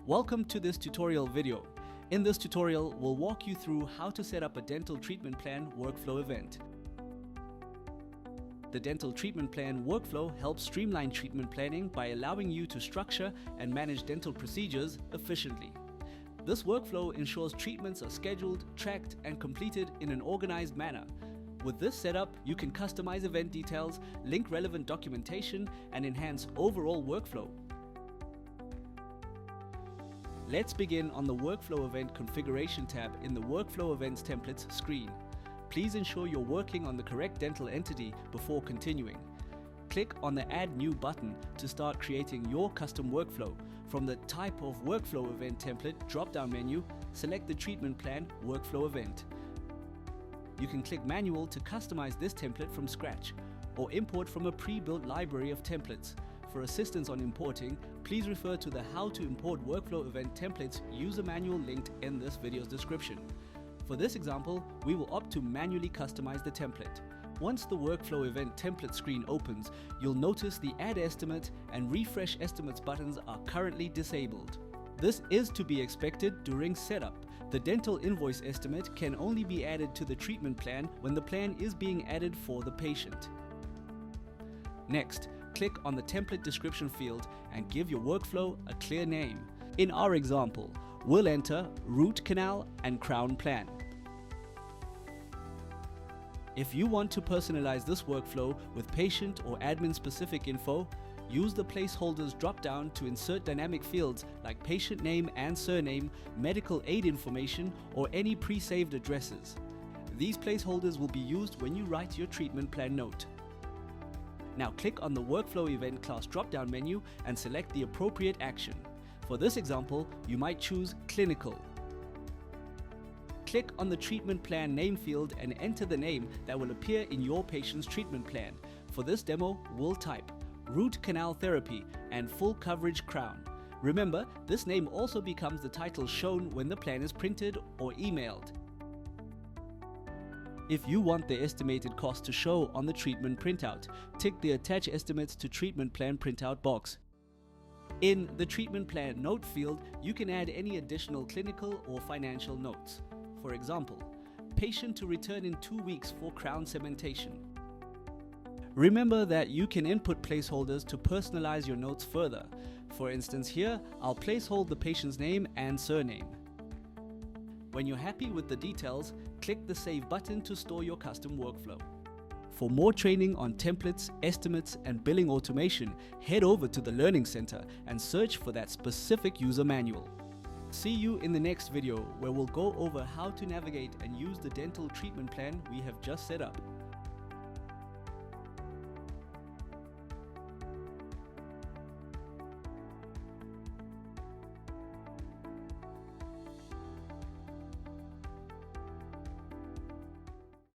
Welcome to this tutorial video. In this tutorial, we'll walk you through how to set up a dental treatment plan workflow event. The dental treatment plan workflow helps streamline treatment planning by allowing you to structure and manage dental procedures efficiently. This workflow ensures treatments are scheduled, tracked, and completed in an organized manner. With this setup, you can customize event details, link relevant documentation, and enhance overall workflow. Let's begin on the Workflow Event Configuration tab in the Workflow Events Templates screen. Please ensure you're working on the correct dental entity before continuing. Click on the Add New button to start creating your custom workflow. From the Type of Workflow Event Template drop-down menu, select the Treatment Plan Workflow Event. You can click Manual to customize this template from scratch, or import from a pre-built library of templates. For assistance on importing, please refer to the How to Import Workflow Event Templates user manual linked in this video's description. For this example, we will opt to manually customize the template. Once the Workflow Event Template screen opens, you'll notice the Add Estimate and Refresh Estimates buttons are currently disabled. This is to be expected during setup. The dental invoice estimate can only be added to the treatment plan when the plan is being added for the patient. Next, click on the template description field and give your workflow a clear name. In our example, we'll enter root canal and crown plan. If you want to personalize this workflow with patient or admin specific info, use the placeholders drop-down to insert dynamic fields like patient name and surname, medical aid information, or any pre-saved addresses. These placeholders will be used when you write your treatment plan note. Now click on the Workflow Event class drop-down menu and select the appropriate action. For this example, you might choose Clinical. Click on the treatment plan name field and enter the name that will appear in your patient's treatment plan. For this demo, we'll type Root Canal Therapy and Full Coverage Crown. Remember, this name also becomes the title shown when the plan is printed or emailed. If you want the estimated cost to show on the treatment printout, tick the Attach Estimates to Treatment Plan printout box. In the treatment plan note field, you can add any additional clinical or financial notes. For example, patient to return in 2 weeks for crown cementation. Remember that you can input placeholders to personalize your notes further. For instance, here, I'll placehold the patient's name and surname. When you're happy with the details, click the Save button to store your custom workflow. For more training on templates, estimates, and billing automation, head over to the Learning Center and search for that specific user manual. See you in the next video where we'll go over how to navigate and use the dental treatment plan we have just set up.